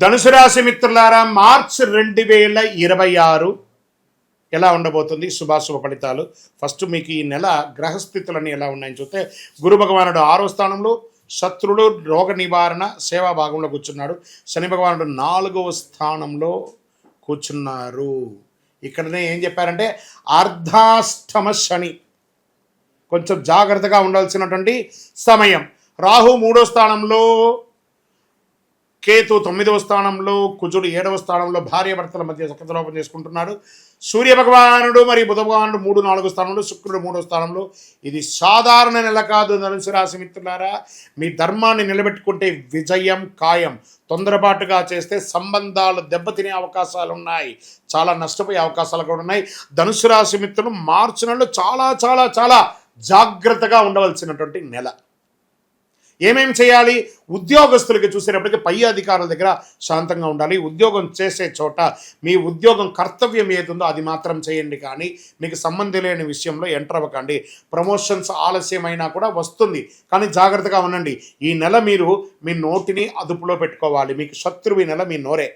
ధనుసు రాశి మిత్రులారా, మార్చ్ 2026 ఎలా ఉండబోతుంది? శుభాశుభ ఫలితాలు. ఫస్ట్ మీకు ఈ నెల గ్రహస్థితులన్నీ ఎలా ఉన్నాయని చూస్తే, గురు భగవానుడు 6వ స్థానంలో, శత్రుడు రోగ నివారణ సేవా భాగంలో కూర్చున్నాడు. శని భగవానుడు 4వ స్థానంలో కూర్చున్నారు. ఇక్కడనే ఏం చెప్పారంటే అర్ధాష్టమ శని, కొంచెం జాగ్రత్తగా ఉండాల్సినటువంటి సమయం. రాహు 3వ స్థానంలో, కేతు 9వ స్థానంలో, కుజుడు 7వ స్థానంలో భార్యాభర్తల మధ్య సఖ్యతలోపం చేసుకుంటున్నాడు. సూర్య భగవానుడు మరియు బుధ భగవానుడు 3, 4 స్థానంలో, శుక్రుడు 3వ స్థానంలో. ఇది సాధారణ నెల కాదు ధనుసు రాశి మిత్రులారా. మీ ధర్మాన్ని నిలబెట్టుకుంటే విజయం ఖాయం. తొందరపాటుగా చేస్తే సంబంధాలు దెబ్బతినే అవకాశాలు ఉన్నాయి, చాలా నష్టపోయే అవకాశాలు కూడా ఉన్నాయి. ధనుసు రాశి మిత్రులు మార్చి నెలలో చాలా చాలా చాలా జాగ్రత్తగా ఉండవలసినటువంటి నెల. ఏమేం చేయాలి? ఉద్యోగస్తులకి చూసేటప్పటికీ పై అధికారుల దగ్గర శాంతంగా ఉండాలి. ఉద్యోగం చేసే చోట మీ ఉద్యోగం కర్తవ్యం ఏదుందో అది మాత్రం చేయండి, కానీ మీకు సంబంధం లేని విషయంలో ఎంటర్ అవ్వకండి. ప్రమోషన్స్ ఆలస్యమైనా కూడా వస్తుంది, కానీ జాగ్రత్తగా ఉండండి. ఈ నెల మీరు మీ నోటిని అదుపులో పెట్టుకోవాలి. మీకు శత్రువు ఈ నెల మీ నోరే.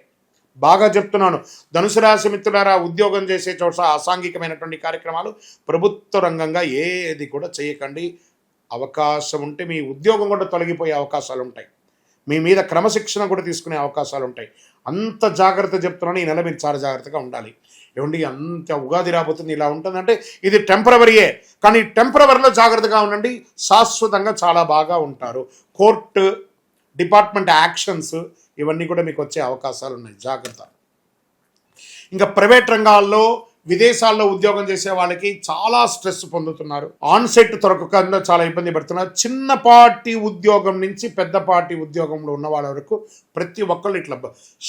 బాగా చెప్తున్నాను ధనుసు రాశి మిత్రులారా, ఉద్యోగం చేసే చోట అసాంఘికమైనటువంటి కార్యక్రమాలు ప్రభుత్వ రంగంగా ఏది కూడా చేయకండి. అవకాశం ఉంటే మీ ఉద్యోగం కూడా తొలగిపోయే అవకాశాలు ఉంటాయి. మీ మీద క్రమశిక్షణ కూడా తీసుకునే అవకాశాలు ఉంటాయి. అంత జాగ్రత్త చెప్తున్నాను. ఈ నెల మీరు చాలా జాగ్రత్తగా ఉండాలి. ఏమండి, అంత ఉగాది రాబోతుంది, ఇలా ఉంటుందంటే ఇది టెంపరవరీయే, కానీ టెంపరవరీలో జాగ్రత్తగా ఉండండి. శాశ్వతంగా చాలా బాగా ఉంటారు. కోర్టు డిపార్ట్మెంట్ యాక్షన్స్ ఇవన్నీ కూడా మీకు వచ్చే అవకాశాలు ఉన్నాయి, జాగ్రత్త. ఇంకా ప్రైవేట్ రంగాల్లో, విదేశాల్లో ఉద్యోగం చేసే వాళ్ళకి చాలా స్ట్రెస్ పొందుతున్నారు. ఆన్సెట్ దొరకకుండా చాలా ఇబ్బంది పడుతున్నారు. చిన్నపాటి ఉద్యోగం నుంచి పెద్దపాటి ఉద్యోగంలో ఉన్న వాళ్ళ వరకు ప్రతి ఒక్కళ్ళు ఇట్లా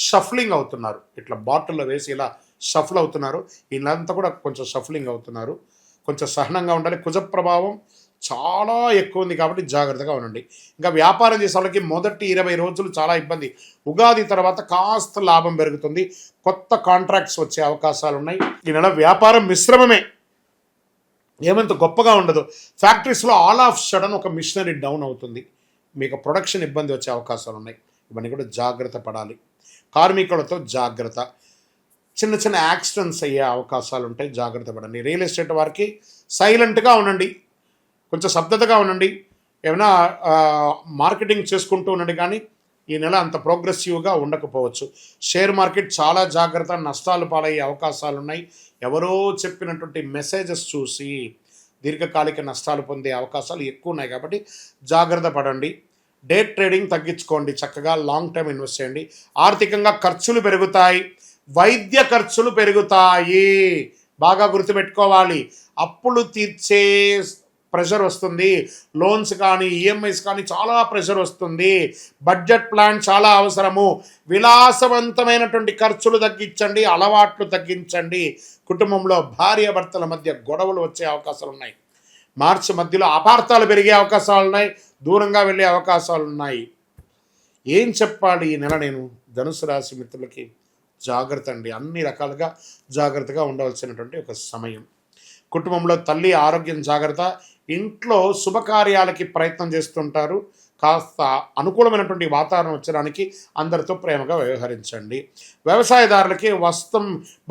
షఫ్లింగ్ అవుతున్నారు. ఇట్లా బాటిల్లో వేసి ఇలా షఫల్ అవుతున్నారు. వీళ్ళంతా కూడా కొంచెం షఫ్లింగ్ అవుతున్నారు. కొంచెం సహనంగా ఉండాలి. కుజ ప్రభావం చాలా ఎక్కువ ఉంది కాబట్టి జాగ్రత్తగా ఉండండి. ఇంకా వ్యాపారం చేసే వాళ్ళకి మొదటి 20 రోజులు చాలా ఇబ్బంది. ఉగాది తర్వాత కాస్త లాభం పెరుగుతుంది. కొత్త కాంట్రాక్ట్స్ వచ్చే అవకాశాలు ఉన్నాయి. ఈ నెల వ్యాపారం మిశ్రమమే, ఏమంత గొప్పగా ఉండదు. ఫ్యాక్టరీస్లో ఆల్ ఆఫ్ సడన్ ఒక మిషనరీ డౌన్ అవుతుంది. మీకు ప్రొడక్షన్ ఇబ్బంది వచ్చే అవకాశాలు ఉన్నాయి. ఇవన్నీ కూడా జాగ్రత్త పడాలి. కార్మికులతో జాగ్రత్త. చిన్న చిన్న యాక్సిడెంట్స్ అయ్యే అవకాశాలు ఉంటాయి, జాగ్రత్త పడండి. రియల్ ఎస్టేట్ వారికి సైలెంట్గా ఉండండి, కొంచెం శబ్దతగా ఉండండి. ఏమైనా మార్కెటింగ్ చేసుకుంటూ ఉండండి, కానీ ఈ నెల అంత ప్రోగ్రెసివ్గా ఉండకపోవచ్చు. షేర్ మార్కెట్ చాలా జాగ్రత్త, నష్టాలు పాలయ్యే అవకాశాలు ఉన్నాయి. ఎవరో చెప్పినటువంటి మెసేజెస్ చూసి దీర్ఘకాలిక నష్టాలు పొందే అవకాశాలు ఎక్కువ ఉన్నాయి కాబట్టి జాగ్రత్త పడండి. డే ట్రేడింగ్ తగ్గించుకోండి, చక్కగా లాంగ్ టర్మ్ ఇన్వెస్ట్ చేయండి. ఆర్థికంగా ఖర్చులు పెరుగుతాయి, వైద్య ఖర్చులు పెరుగుతాయి. బాగా గుర్తుపెట్టుకోవాలి. అప్పులు తీర్చే ప్రెషర్ వస్తుంది. లోన్స్ కానీ ఈఎంఐస్ కానీ చాలా ప్రెషర్ వస్తుంది. బడ్జెట్ ప్లాన్ చాలా అవసరము. విలాసవంతమైనటువంటి ఖర్చులు తగ్గించండి, అలవాట్లు తగ్గించండి. కుటుంబంలో భార్యాభర్తల మధ్య గొడవలు వచ్చే అవకాశాలు ఉన్నాయి. మార్చి మధ్యలో అపార్థాలు పెరిగే అవకాశాలు ఉన్నాయి, దూరంగా వెళ్ళే అవకాశాలు ఉన్నాయి. ఏం చెప్పాలి ఈ నెల నేను ధనుసు రాశి మిత్రులకి? జాగ్రత్త అండి, అన్ని రకాలుగా జాగ్రత్తగా ఉండవలసినటువంటి ఒక సమయం. కుటుంబంలో తల్లి ఆరోగ్యం జాగ్రత్త. ఇంట్లో శుభకార్యాలకి ప్రయత్నం చేస్తుంటారు. కాస్త అనుకూలమైనటువంటి వాతావరణం వచ్చడానికి అందరితో ప్రేమగా వ్యవహరించండి. వ్యవసాయదారులకి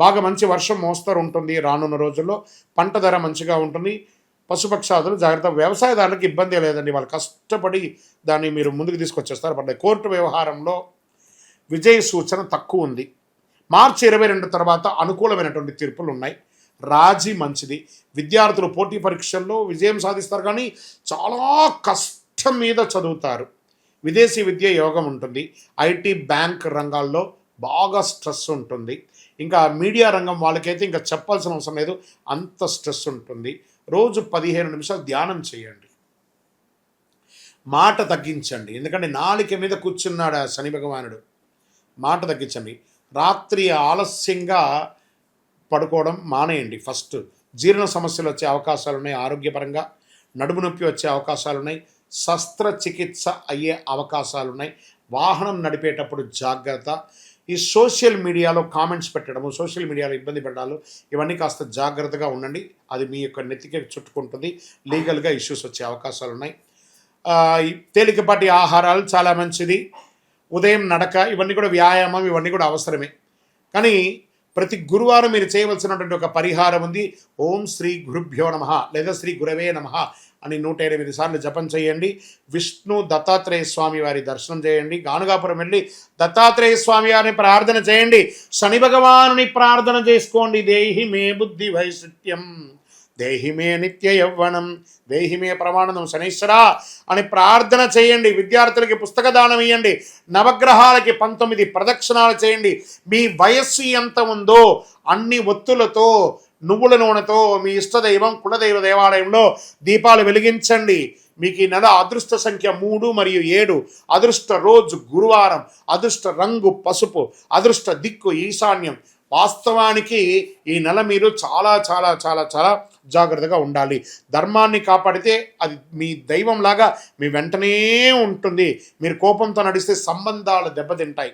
బాగా మంచి వర్షం మోస్తరు ఉంటుంది. రానున్న రోజుల్లో పంట ధర మంచిగా ఉంటుంది. పశుపక్షాదులు జాగ్రత్త. వ్యవసాయదారులకు ఇబ్బంది లేదండి, వాళ్ళు కష్టపడి దాన్ని మీరు ముందుకు తీసుకొచ్చేస్తారు. బట్ కోర్టు వ్యవహారంలో విజయ సూచన తక్కువ ఉంది. మార్చి 22 తర్వాత అనుకూలమైనటువంటి తీర్పులు ఉన్నాయి. రాజీ మంచిది. విద్యార్థులు పోటీ పరీక్షల్లో విజయం సాధిస్తారు, కానీ చాలా కష్టం మీద చదువుతారు. విదేశీ విద్య యోగం ఉంటుంది. ఐటీ బ్యాంక్ రంగాల్లో బాగా స్ట్రెస్ ఉంటుంది. ఇంకా మీడియా రంగం వాళ్ళకైతే ఇంకా చెప్పాల్సిన అవసరం లేదు, అంత స్ట్రెస్ ఉంటుంది. రోజు 15 నిమిషాలు ధ్యానం చేయండి. మాట తగ్గించండి, ఎందుకంటే నాలిక మీద కూర్చున్నాడు ఆ శని భగవానుడు. మాట తగ్గించండి. రాత్రి ఆలస్యంగా పడుకోవడం మానేయండి. ఫస్ట్ జీర్ణ సమస్యలు వచ్చే అవకాశాలు ఉన్నాయి. ఆరోగ్యపరంగా నడుము నొప్పి వచ్చే అవకాశాలు ఉన్నాయి. శస్త్రచికిత్స అయ్యే అవకాశాలు ఉన్నాయి. వాహనం నడిపేటప్పుడు జాగ్రత్త. ఈ సోషల్ మీడియాలో కామెంట్స్ పెట్టడము, సోషల్ మీడియాలో ఇబ్బంది పడ్డాలు, ఇవన్నీ కాస్త జాగ్రత్తగా ఉండండి. అది మీ యొక్క నెత్తికి చుట్టుకుంటుంది. లీగల్గా ఇష్యూస్ వచ్చే అవకాశాలు ఉన్నాయి. తేలికపాటి ఆహారాలు చాలా మంచిది. ఉదయం నడక, ఇవన్నీ కూడా వ్యాయామం, ఇవన్నీ కూడా అవసరమే. కానీ ప్రతి గురువారం మీరు చేయవలసినటువంటి ఒక పరిహారం ఉంది. ఓం శ్రీ గురుభ్యో నమః లేదా శ్రీ గురవే నమః అని 108 సార్లు జపం చేయండి. విష్ణు దత్తాత్రేయ స్వామి వారి దర్శనం చేయండి. గానుగాపురం వెళ్ళి దత్తాత్రేయ స్వామి వారిని ప్రార్థన చేయండి. శని భగవానుని ప్రార్థన చేసుకోండి. దేహి మే బుద్ధి వైశిట్యం, దేహి మే నిత్య యవ్వనం, దేహి మే ప్రమాణం శనీశ్వర అని ప్రార్థన చేయండి. విద్యార్థులకి పుస్తక దానం ఇవ్వండి. నవగ్రహాలకి 19 ప్రదక్షిణాలు చేయండి. మీ వయస్సు ఎంత ఉందో అన్ని ఒత్తులతో, నువ్వుల నూనెతో మీ ఇష్టదైవం కులదైవ దేవాలయంలో దీపాలు వెలిగించండి. మీకు ఈ నెల అదృష్ట సంఖ్య 3 మరియు 7, అదృష్ట రోజు గురువారం, అదృష్ట రంగు పసుపు, అదృష్ట దిక్కు ఈశాన్యం. వాస్తవానికి ఈ నెల మీరు చాలా చాలా చాలా చాలా జాగ్రత్తగా ఉండాలి. ధర్మాన్ని కాపాడితే అది మీ దైవంలాగా మీ వెంటనే ఉంటుంది. మీరు కోపంతో నడిస్తే సంబంధాలు దెబ్బతింటాయి,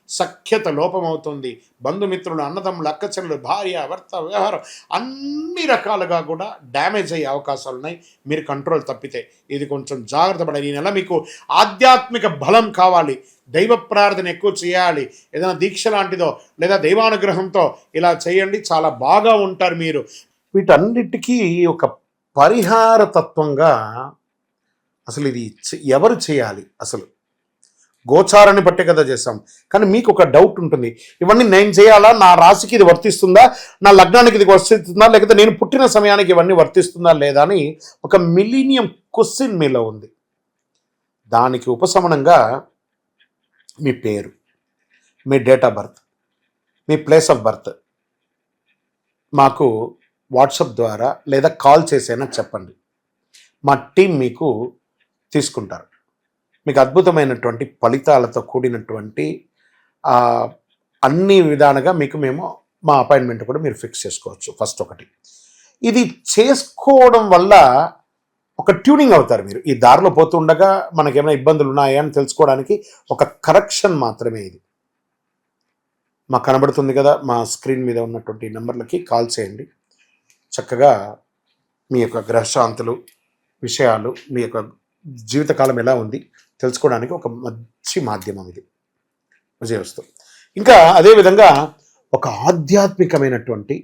సఖ్యత లోపమవుతుంది. బంధుమిత్రులు, అన్నదమ్ములు, అక్కచెల్లెలు, భార్య, భర్త, వ్యవహారం అన్ని రకాలుగా కూడా డ్యామేజ్ అయ్యే అవకాశాలు ఉన్నాయి మీరు కంట్రోల్ తప్పితే. ఇది కొంచెం జాగ్రత్త పడాలి. ఈ నెల మీకు ఆధ్యాత్మిక బలం కావాలి, దైవ ప్రార్థన ఎక్కువ చేయాలి. ఏదైనా దీక్ష లాంటిదో లేదా దైవానుగ్రహంతో ఇలా చేయండి, చాలా బాగా ఉంటారు మీరు. వీటన్నిటికీ ఒక పరిహార తత్వంగా అసలు ఇది ఎవరు చేయాలి? అసలు గోచారాన్ని బట్టే కదా చేస్తాం. కానీ మీకు ఒక డౌట్ ఉంటుంది, ఇవన్నీ నేను చేయాలా, నా రాశికి ఇది వర్తిస్తుందా, నా లగ్నానికి ఇది వర్తిస్తుందా, లేకపోతే నేను పుట్టిన సమయానికి ఇవన్నీ వర్తిస్తుందా లేదా అని ఒక మిలీనియం క్వశ్చన్ మీలో ఉంది. దానికి ఉపశమనంగా మీ పేరు, మీ డేట్ ఆఫ్ బర్త్, మీ ప్లేస్ ఆఫ్ బర్త్ మాకు వాట్సాప్ ద్వారా లేదా కాల్ చేసైనా చెప్పండి. మా టీం మీకు తీసుకుంటారు. మీకు అద్భుతమైనటువంటి ఫలితాలతో కూడినటువంటి అన్ని విధాలుగా మీకు మేము మా అపాయింట్మెంట్ కూడా మీరు ఫిక్స్ చేసుకోవచ్చు. ఫస్ట్ ఒకటి, ఇది చేసుకోవడం వల్ల ఒక ట్యూనింగ్ అవుతారు మీరు. ఈ దారిలో పోతుండగా మనకేమైనా ఇబ్బందులు ఉన్నాయా అని తెలుసుకోవడానికి ఒక కరెక్షన్ మాత్రమే ఇది. మాకు కనబడుతుంది కదా, మా స్క్రీన్ మీద ఉన్నటువంటి నెంబర్లకి కాల్ చేయండి. చక్కగా మీ యొక్క గ్రహశాంతులు విషయాలు, మీ యొక్క జీవితకాలం ఎలా ఉంది తెలుసుకోవడానికి ఒక మంచి మాధ్యమం ఇది. విజయవస్తు. ఇంకా అదేవిధంగా ఒక ఆధ్యాత్మికమైనటువంటి,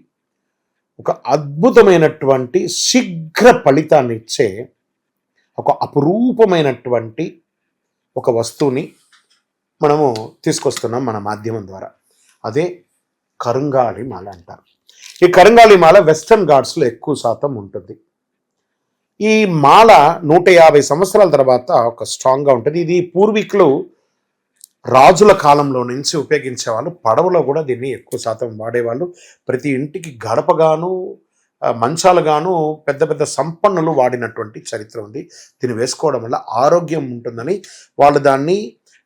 ఒక అద్భుతమైనటువంటి శీఘ్ర ఫలితాన్ని ఇచ్చే ఒక అపురూపమైనటువంటి ఒక వస్తువుని మనము తీసుకొస్తున్నాం మన మాధ్యమం ద్వారా. అదే కరుంగాళి మాల అంటారు. ఈ కరుంగాళి మాల వెస్టర్న్ ఘాట్స్లో ఎక్కువ శాతం ఉంటుంది. ఈ మాల 150 సంవత్సరాల తర్వాత ఒక స్ట్రాంగ్గా ఉంటుంది. ఇది పూర్వీకులు రాజుల కాలంలో నుంచి ఉపయోగించేవాళ్ళు. పడవలో కూడా దీన్ని ఎక్కువ శాతం వాడేవాళ్ళు. ప్రతి ఇంటికి గడపగాను, మంచాలుగాను పెద్ద పెద్ద సంపన్నులు వాడినటువంటి చరిత్ర ఉంది. దీన్ని వేసుకోవడం వల్ల ఆరోగ్యం ఉంటుందని వాళ్ళు దాన్ని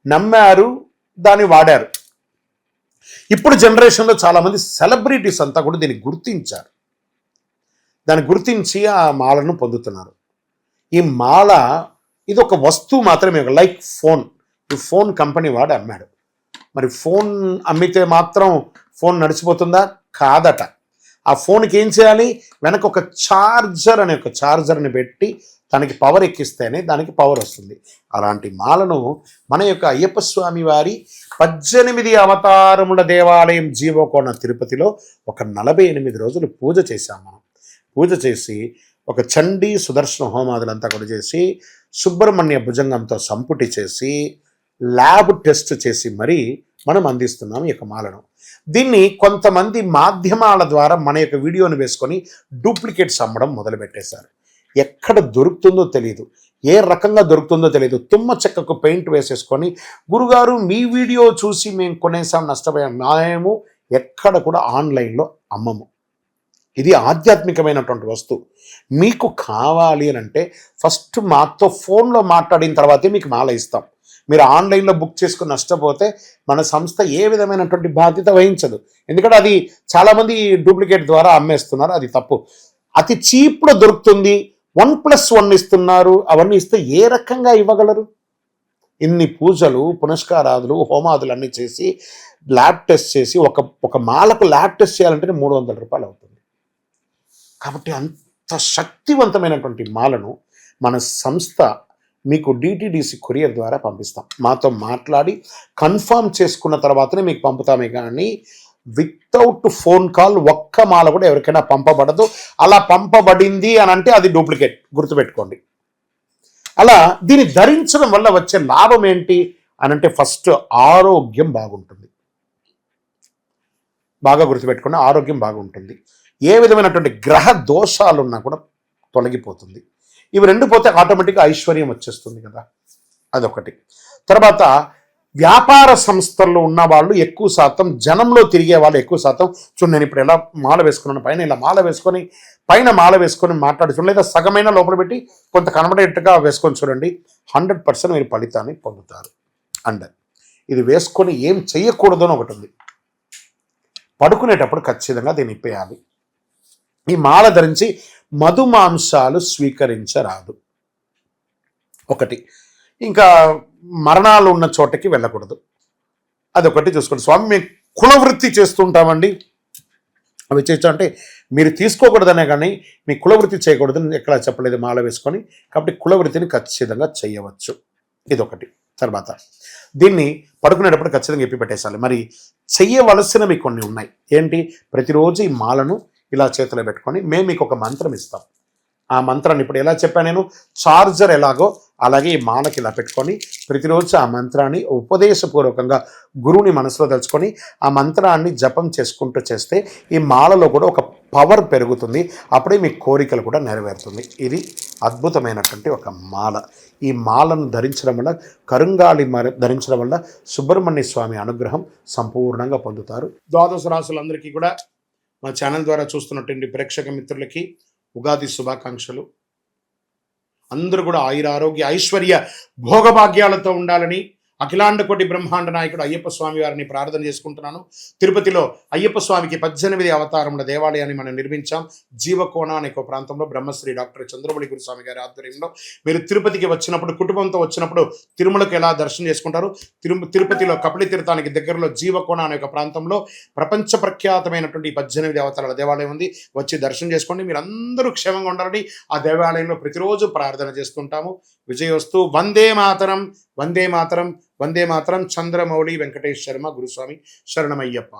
నమ్మారు, దాన్ని వాడారు. ఇప్పుడు జనరేషన్లో చాలామంది సెలబ్రిటీస్ అంతా కూడా దీన్ని గుర్తించారు. దాన్ని గుర్తించి ఆ మాలను పొందుతున్నారు. ఈ మాల ఇది ఒక వస్తువు మాత్రమే, లైక్ ఫోన్. ఈ ఫోన్ కంపెనీ వాడు అమ్మాడు. మరి ఫోన్ అమ్మితే మాత్రం ఫోన్ నడిచిపోతుందా? కాదట. ఆ ఫోన్కి ఏం చేయాలి? వెనక ఒక ఛార్జర్ అనే ఒక ఛార్జర్ని పెట్టి దానికి పవర్ ఎక్కిస్తేనే దానికి పవర్ వస్తుంది. అలాంటి మాలను మన యొక్క అయ్యప్ప స్వామి వారి 18 అవతారముల దేవాలయం జీవకోణ తిరుపతిలో ఒక 48 రోజులు పూజ చేశాం మనం. పూజ చేసి ఒక చండీ సుదర్శన హోమాదులంతా కూడా చేసి సుబ్రహ్మణ్య భుజంగంతో సంపుటి చేసి ల్యాబ్ టెస్ట్ చేసి మరీ మనం అందిస్తున్నాం ఈ యొక్క మాలను. దీన్ని కొంతమంది మాధ్యమాల ద్వారా మన యొక్క వీడియోని వేసుకొని డూప్లికేట్స్ అమ్మడం మొదలుపెట్టేశారు. ఎక్కడ దొరుకుతుందో తెలియదు, ఏ రకంగా దొరుకుతుందో తెలియదు. తుమ్మ చెక్కకు పెయింట్ వేసేసుకొని, గురుగారు మీ వీడియో చూసి మేము కొనేసాం, నష్టపోయాం. మేము ఎక్కడ కూడా ఆన్లైన్లో అమ్మము. ఇది ఆధ్యాత్మికమైనటువంటి వస్తువు. మీకు కావాలి అని అంటే ఫస్ట్ మాతో ఫోన్లో మాట్లాడిన తర్వాతే మీకు మాల ఇస్తాం. మీరు ఆన్లైన్లో బుక్ చేసుకుని నష్టపోతే మన సంస్థ ఏ విధమైనటువంటి బాధ్యత వహించదు. ఎందుకంటే అది చాలామంది డూప్లికేట్ ద్వారా అమ్మేస్తున్నారు, అది తప్పు. అతి చీప్లో దొరుకుతుంది, 1+1 ఇస్తున్నారు. అవన్నీ ఇస్తే ఏ రకంగా ఇవ్వగలరు? ఇన్ని పూజలు, పునస్కారాదులు, హోమాదులు అన్నీ చేసి ల్యాబ్ టెస్ట్ చేసి ఒక మాలకు ల్యాబ్ టెస్ట్ చేయాలంటే 300 రూపాయలు అవుతుంది. కాబట్టి అంత శక్తివంతమైనటువంటి మాలను మన సంస్థ మీకు డిటిడిసి కొరియర్ ద్వారా పంపిస్తాం. మాతో మాట్లాడి కన్ఫర్మ్ చేసుకున్న తర్వాతనే మీకు పంపుతామే కానీ వితౌట్ ఫోన్ కాల్ ఒక్క మాల కూడా ఎవరికైనా పంపబడదు. అలా పంపబడింది అని అంటే అది డూప్లికేట్, గుర్తుపెట్టుకోండి. అలా దీన్ని ధరించడం వల్ల వచ్చే లాభం ఏంటి అని అంటే ఫస్ట్ ఆరోగ్యం బాగుంటుంది. బాగా గుర్తుపెట్టుకోండి, ఆరోగ్యం బాగుంటుంది. ఏ విధమైనటువంటి గ్రహ దోషాలున్నా కూడా తొలగిపోతుంది. ఇవి రెండు పోతే ఆటోమేటిక్గా ఐశ్వర్యం వచ్చేస్తుంది కదా, అదొకటి. తర్వాత వ్యాపార సంస్థల్లో ఉన్న వాళ్ళు ఎక్కువ శాతం, జనంలో తిరిగే వాళ్ళు ఎక్కువ శాతం, చూడండి నేను ఇప్పుడు ఎలా మాల వేసుకున్నాను, పైన ఇలా మాల వేసుకొని పైన మాల వేసుకొని మాట్లాడుతున్నాను, లేదా సగమైన లోపల పెట్టి కొంత కనబడేట్టుగా వేసుకొని చూడండి, 100% మీరు ఫలితాన్ని పొందుతారు. అండ్ ఇది వేసుకొని ఏం చెయ్యకూడదు అని ఒకటి ఉంది. పడుకునేటప్పుడు ఖచ్చితంగా దీన్ని ఇప్పేయాలి. ఈ మాల ధరించి మధుమాంసాలు స్వీకరించరాదు ఒకటి. ఇంకా మరణాలు ఉన్న చోటకి వెళ్ళకూడదు, అదొకటి చూసుకోండి. స్వామి మేము కులవృత్తి చేస్తుంటామండి, అవి చేయొచ్చు అంటే మీరు తీసుకోకూడదనే కానీ మీ కులవృత్తి చేయకూడదని ఎక్కడా చెప్పలేదు మాల వేసుకొని. కాబట్టి కులవృత్తిని ఖచ్చితంగా చేయవచ్చు, ఇదొకటి. తర్వాత దీన్ని పడుకునేటప్పుడు ఖచ్చితంగా ఎప్పి పెట్టేసాలి. మరి చెయ్యవలసినవి కొన్ని ఉన్నాయి. ఏంటి? ప్రతిరోజు ఈ మాలను ఇలా చేతిలో పెట్టుకొని మేము మీకు ఒక మంత్రం ఇస్తాం. ఆ మంత్రాన్ని ఇప్పుడు ఎలా చెప్పాను నేను, చార్జర్ ఎలాగో అలాగే ఈ మాలకి ఇలా పెట్టుకొని ప్రతిరోజు ఆ మంత్రాన్ని ఉపదేశపూర్వకంగా గురువుని మనసులో తలుచుకొని ఆ మంత్రాన్ని జపం చేసుకుంటూ చేస్తే ఈ మాలలో కూడా ఒక పవర్ పెరుగుతుంది. అప్పుడే మీ కోరికలు కూడా నెరవేరుతుంది. ఇది అద్భుతమైనటువంటి ఒక మాల. ఈ మాలను ధరించడం వల్ల, కరుంగాళి ధరించడం వల్ల సుబ్రహ్మణ్య స్వామి అనుగ్రహం సంపూర్ణంగా పొందుతారు. ద్వాదశ రాశులందరికీ కూడా మా ఛానల్ ద్వారా చూస్తున్నటువంటి ప్రేక్షక మిత్రులకి ఉగాది శుభాకాంక్షలు. అందరూ కూడా ఆయుర ఆరోగ్య ఐశ్వర్య భోగభాగ్యాలతో ఉండాలని అఖిలాండ కోటి బ్రహ్మాండ నాయకుడు అయ్యప్ప స్వామి వారిని ప్రార్థన చేసుకుంటున్నాను. తిరుపతిలో అయ్యప్ప స్వామికి 18 అవతారముల దేవాలయాన్ని మనం నిర్మించాం. జీవకోణ అనే ఒక ప్రాంతంలో బ్రహ్మశ్రీ డాక్టర్ చంద్రమౌళి గురుస్వామి గారి ఆధ్వర్యంలో. మీరు తిరుపతికి వచ్చినప్పుడు, కుటుంబంతో వచ్చినప్పుడు తిరుమలకు ఎలా దర్శనం చేసుకుంటారు, తిరుపతిలో కపిలి తీర్థానికి దగ్గరలో జీవకోణ అనే ఒక ప్రాంతంలో ప్రపంచ ప్రఖ్యాతమైనటువంటి 18 అవతారాల దేవాలయం ఉంది. వచ్చి దర్శనం చేసుకోండి. మీరు అందరూ క్షేమంగా ఉండాలని ఆ దేవాలయంలో ప్రతిరోజు ప్రార్థన చేస్తుంటాము. విజయోస్తు. వందే మాతరం, వందే మాతరం, వందే మాతరం. చంద్రమౌళి వెంకటేష్ శర్మ గురుస్వామి. శరణమయ్యప్ప.